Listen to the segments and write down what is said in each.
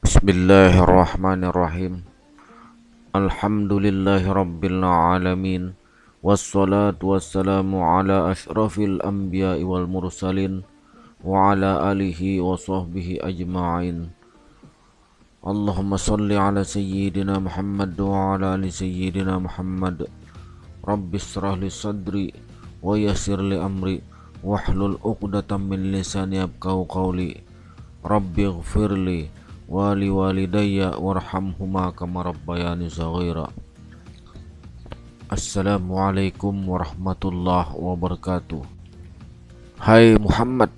Bismillahirrahmanirrahim. Alhamdulillahirabbil alamin. Wassalatu wassalamu ala asyrafil anbiya'i wal mursalin wa ala alihi wa sahbihi ajma'in. Allahumma salli ala sayyidina Muhammad wa ala ali sayyidina Muhammad. Rabbi israh li sadri wa yassir li amri wahlul 'uqdatam min lisani yafqahu qawli. Rabbi ighfirli wali walidayya warhamhuma kama rabbayani shaghira. Assalamualaikum warahmatullahi wabarakatuh. Hai Muhammad,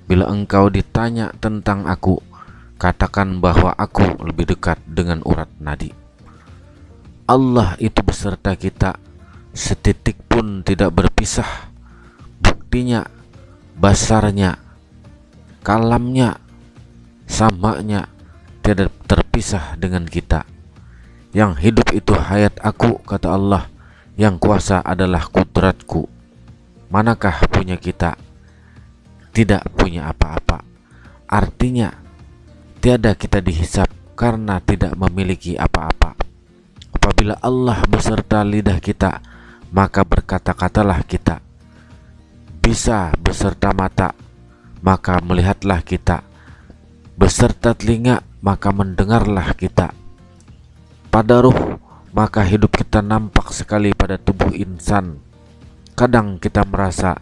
bila engkau ditanya tentang aku, katakan bahwa aku lebih dekat dengan urat nadi. Allah itu beserta kita, setitik pun tidak berpisah. Buktinya, basarnya, kalamnya, samanya tidak terpisah dengan kita. Yang hidup itu hayat aku, kata Allah. Yang kuasa adalah kudratku. Manakah punya kita? Tidak punya apa-apa. Artinya tiada kita dihisap karena tidak memiliki apa-apa. Apabila Allah beserta lidah kita, maka berkata-katalah kita. Bisa beserta mata, maka melihatlah kita. Beserta telinga, maka mendengarlah kita. Pada ruh, maka hidup kita nampak sekali pada tubuh insan. Kadang kita merasa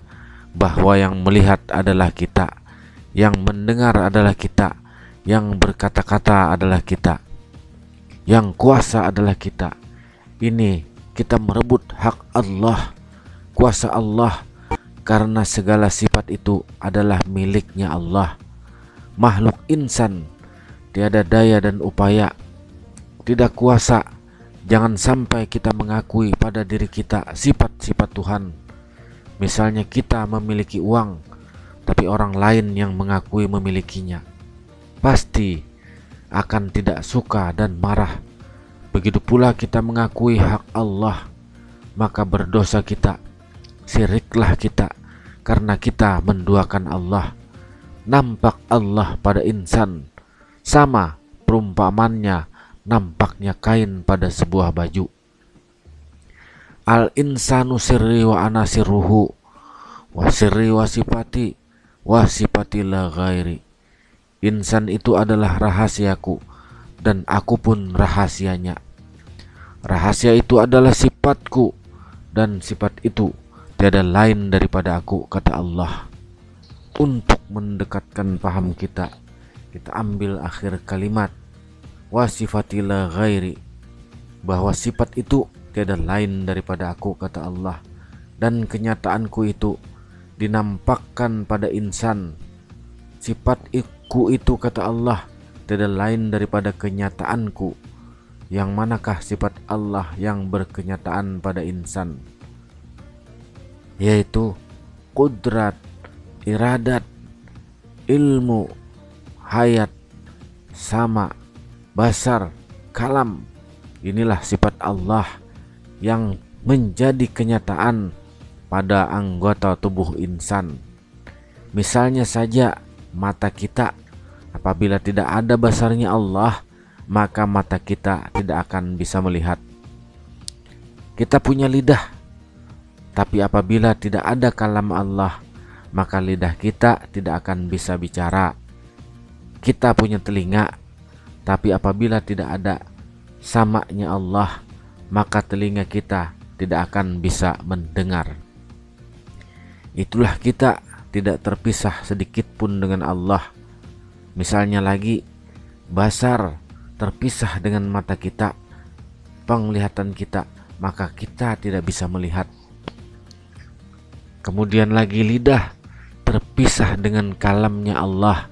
bahwa yang melihat adalah kita, yang mendengar adalah kita, yang berkata-kata adalah kita, yang kuasa adalah kita. Ini kita merebut hak Allah, kuasa Allah, karena segala sifat itu adalah miliknya Allah. Makhluk insan tiada daya dan upaya, tidak kuasa. Jangan sampai kita mengakui pada diri kita sifat-sifat Tuhan. Misalnya kita memiliki uang, tapi orang lain yang mengakui memilikinya, pasti akan tidak suka dan marah. Begitu pula kita mengakui hak Allah, maka berdosa kita, syiriklah kita, karena kita menduakan Allah. Nampak Allah pada insan sama perumpamannya nampaknya kain pada sebuah baju. Al insanu sirri wa ana sirruhu wa sirri wa sifati la ghairi. Insan itu adalah rahasiaku dan aku pun rahasianya. Rahasia itu adalah sifatku dan sifat itu tiada lain daripada aku, kata Allah. Untuk mendekatkan paham kita ambil akhir kalimat wasifatilah ghairi, bahwa sifat itu tiada lain daripada aku, kata Allah, dan kenyataanku itu dinampakkan pada insan. Sifatku itu, kata Allah, tiada lain daripada kenyataanku. Yang manakah sifat Allah yang berkenyataan pada insan? Yaitu qudrat, iradat, ilmu, hayat, sama, basar, kalam. Inilah sifat Allah yang menjadi kenyataan pada anggota tubuh insan. Misalnya saja mata kita, apabila tidak ada basarnya Allah, maka mata kita tidak akan bisa melihat. Kita punya lidah, tapi apabila tidak ada kalam Allah, maka lidah kita tidak akan bisa bicara. Kita punya telinga, tapi apabila tidak ada samanya Allah, maka telinga kita tidak akan bisa mendengar. Itulah kita tidak terpisah sedikit pun dengan Allah. Misalnya lagi, basar terpisah dengan mata kita, penglihatan kita, maka kita tidak bisa melihat. Kemudian lagi lidah terpisah dengan kalamnya Allah,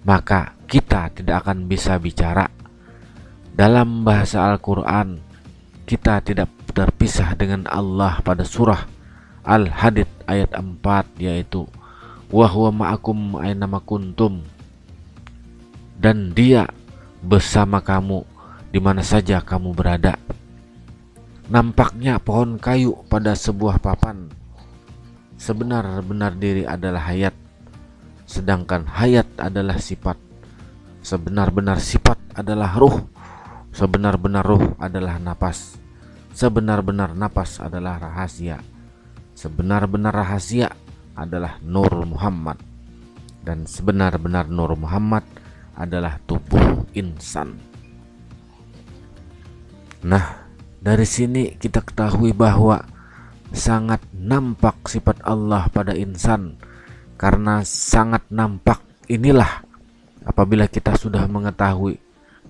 maka kita tidak akan bisa bicara. Dalam bahasa Al-Quran, kita tidak terpisah dengan Allah pada surah Al-Hadid ayat 4, yaitu wa huwa ma'akum aina ma kuntum, dan dia bersama kamu di mana saja kamu berada. Nampaknya pohon kayu pada sebuah papan, Sebenar-benar diri adalah hayat, sedangkan hayat adalah sifat. Sebenar-benar sifat adalah ruh, sebenar-benar ruh adalah napas. Sebenar-benar napas adalah rahasia. Sebenar-benar rahasia adalah Nur Muhammad. Dan sebenar-benar Nur Muhammad adalah tubuh insan. Nah, dari sini kita ketahui bahwa sangat nampak sifat Allah pada insan. Karena sangat nampak inilah, apabila kita sudah mengetahui,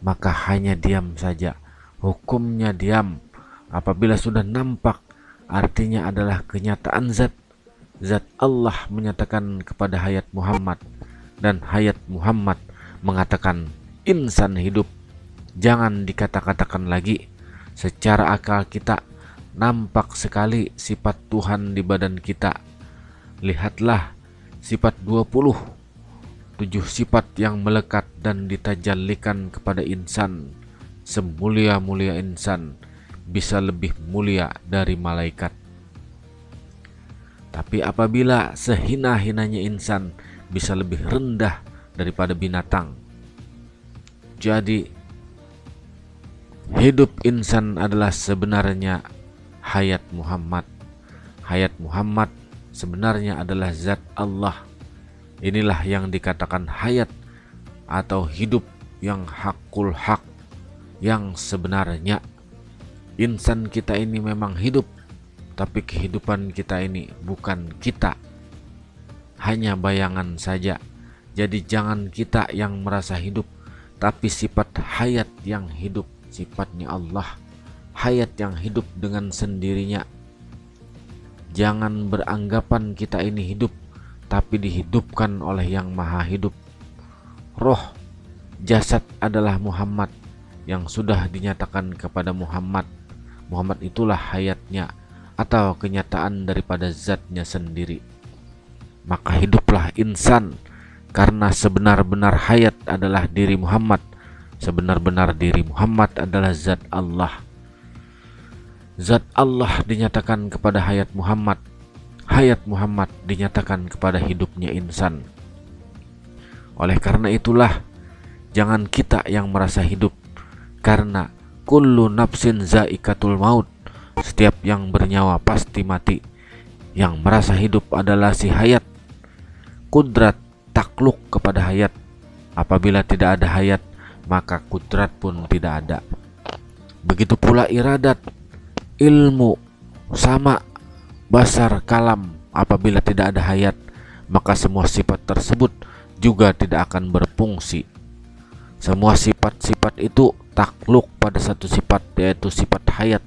maka hanya diam saja. Hukumnya diam. Apabila sudah nampak, artinya adalah kenyataan zat. Zat Allah menyatakan kepada hayat Muhammad, dan hayat Muhammad mengatakan insan hidup. Jangan dikata-katakan lagi. Secara akal kita nampak sekali sifat Tuhan di badan kita. Lihatlah sifat 20, 7 sifat yang melekat dan ditajallikan kepada insan. Semulia-mulia insan, bisa lebih mulia dari malaikat. Tapi apabila sehina-hinanya insan, bisa lebih rendah daripada binatang. Jadi hidup insan adalah sebenarnya hayat Muhammad. Hayat Muhammad sebenarnya adalah zat Allah. Inilah yang dikatakan hayat atau hidup yang hakul hak, yang sebenarnya. Insan kita ini memang hidup, tapi kehidupan kita ini bukan kita, hanya bayangan saja. Jadi jangan kita yang merasa hidup, tapi sifat hayat yang hidup, sifatnya Allah, hayat yang hidup dengan sendirinya. Jangan beranggapan kita ini hidup, tapi dihidupkan oleh yang maha hidup. Roh, jasad adalah Muhammad yang sudah dinyatakan kepada Muhammad. Muhammad itulah hayatnya atau kenyataan daripada zatnya sendiri. Maka hiduplah insan, karena sebenar-benar hayat adalah diri Muhammad. Sebenar-benar diri Muhammad adalah zat Allah. Zat Allah dinyatakan kepada hayat Muhammad. Hayat Muhammad dinyatakan kepada hidupnya insan. Oleh karena itulah, jangan kita yang merasa hidup, karena kullu nafsin zaikatul maut, setiap yang bernyawa pasti mati. Yang merasa hidup adalah si hayat. Kudrat takluk kepada hayat. Apabila tidak ada hayat, maka kudrat pun tidak ada. Begitu pula iradat, ilmu, sama, basar, kalam. Apabila tidak ada hayat, maka semua sifat tersebut juga tidak akan berfungsi. Semua sifat-sifat itu takluk pada satu sifat, yaitu sifat hayat,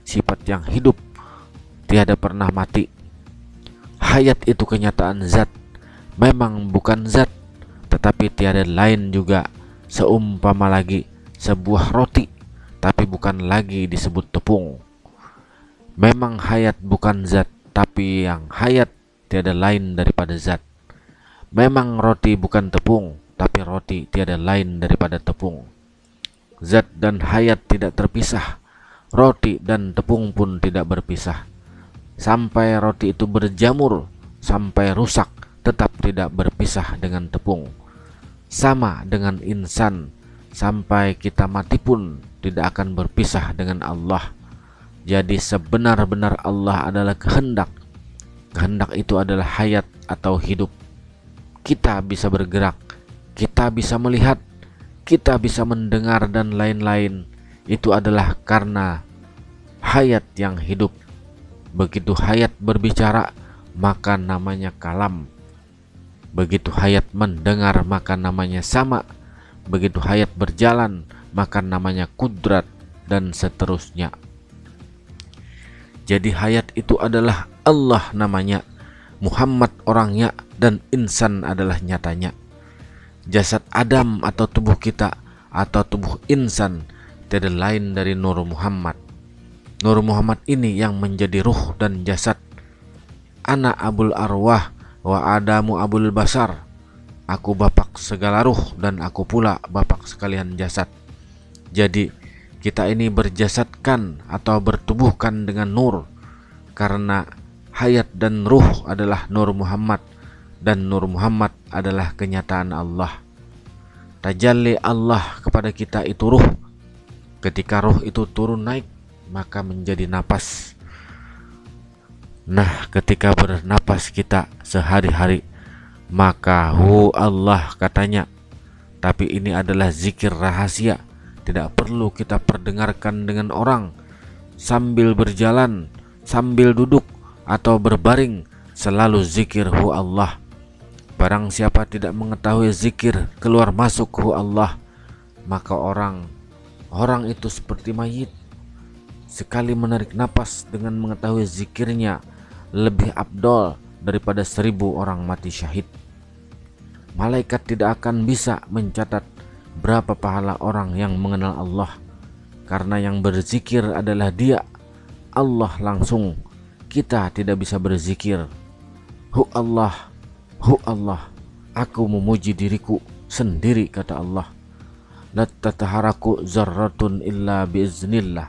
sifat yang hidup, tiada pernah mati. Hayat itu kenyataan zat, memang bukan zat, tetapi tiada lain juga. Seumpama lagi sebuah roti, tapi bukan lagi disebut tepung. Memang hayat bukan zat, tapi yang hayat tiada lain daripada zat. Memang roti bukan tepung, tapi roti tiada lain daripada tepung. Zat dan hayat tidak terpisah. Roti dan tepung pun tidak berpisah. Sampai roti itu berjamur, sampai rusak, tetap tidak berpisah dengan tepung. Sama dengan insan, sampai kita mati pun tidak akan berpisah dengan Allah. Jadi sebenar-benar Allah adalah kehendak. Kehendak itu adalah hayat atau hidup. Kita bisa bergerak, kita bisa melihat, kita bisa mendengar dan lain-lain. Itu adalah karena hayat yang hidup. Begitu hayat berbicara, maka namanya kalam. Begitu hayat mendengar, maka namanya sama. Begitu hayat berjalan, maka namanya kudrat, dan seterusnya. Jadi hayat itu adalah Allah namanya, Muhammad orangnya, dan insan adalah nyatanya. Jasad Adam atau tubuh kita atau tubuh insan tiada lain dari Nur Muhammad. Nur Muhammad ini yang menjadi ruh dan jasad. Ana abul arwah wa Adamu abul basar. Aku bapak segala ruh dan aku pula bapak sekalian jasad. Jadi kita ini berjasadkan atau bertubuhkan dengan nur, karena hayat dan ruh adalah Nur Muhammad, dan Nur Muhammad adalah kenyataan Allah. Tajalli Allah kepada kita itu ruh. Ketika ruh itu turun naik, maka menjadi napas. Nah, ketika bernapas kita sehari-hari, maka hu Allah katanya. Tapi ini adalah zikir rahasia, tidak perlu kita perdengarkan dengan orang. Sambil berjalan, sambil duduk, atau berbaring, selalu zikir hu Allah. Barang siapa tidak mengetahui zikir keluar masuk hu Allah, maka orang itu seperti mayit. Sekali menarik napas dengan mengetahui zikirnya lebih afdol daripada 1000 orang mati syahid. Malaikat tidak akan bisa mencatat berapa pahala orang yang mengenal Allah, karena yang berzikir adalah Dia, Allah langsung. Kita tidak bisa berzikir. Hu Allah, aku memuji diriku sendiri, kata Allah. La tataharaku zarratun illa biiznillah.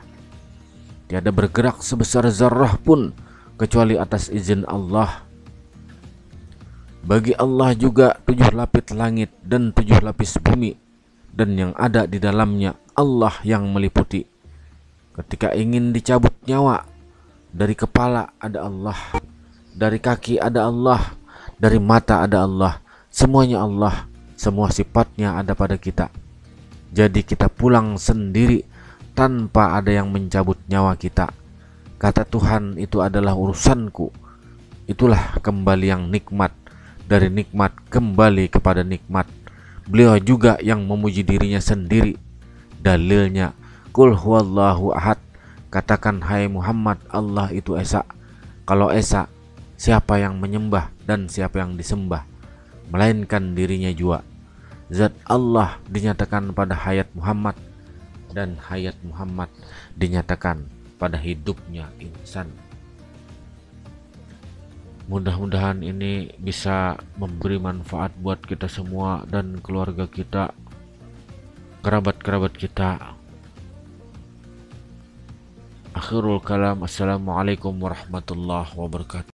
Tiada bergerak sebesar zarrah pun kecuali atas izin Allah. Bagi Allah juga 7 lapis langit dan 7 lapis bumi, dan yang ada di dalamnya Allah yang meliputi. Ketika ingin dicabut nyawa, dari kepala ada Allah, dari kaki ada Allah, dari mata ada Allah, semuanya Allah, semua sifatnya ada pada kita. Jadi kita pulang sendiri tanpa ada yang mencabut nyawa kita. Kata Tuhan, itu adalah urusanku. Itulah kembali yang nikmat, dari nikmat kembali kepada nikmat. Beliau juga yang memuji dirinya sendiri. Dalilnya, Qul huwallahu ahad. Katakan, hai Muhammad, Allah itu esa. Kalau esa, siapa yang menyembah dan siapa yang disembah, melainkan dirinya jua. Zat Allah dinyatakan pada hayat Muhammad, dan hayat Muhammad dinyatakan pada hidupnya insan. Mudah-mudahan ini bisa memberi manfaat buat kita semua dan keluarga kita, kerabat-kerabat kita. Akhirul kalam, assalamualaikum warahmatullahi wabarakatuh.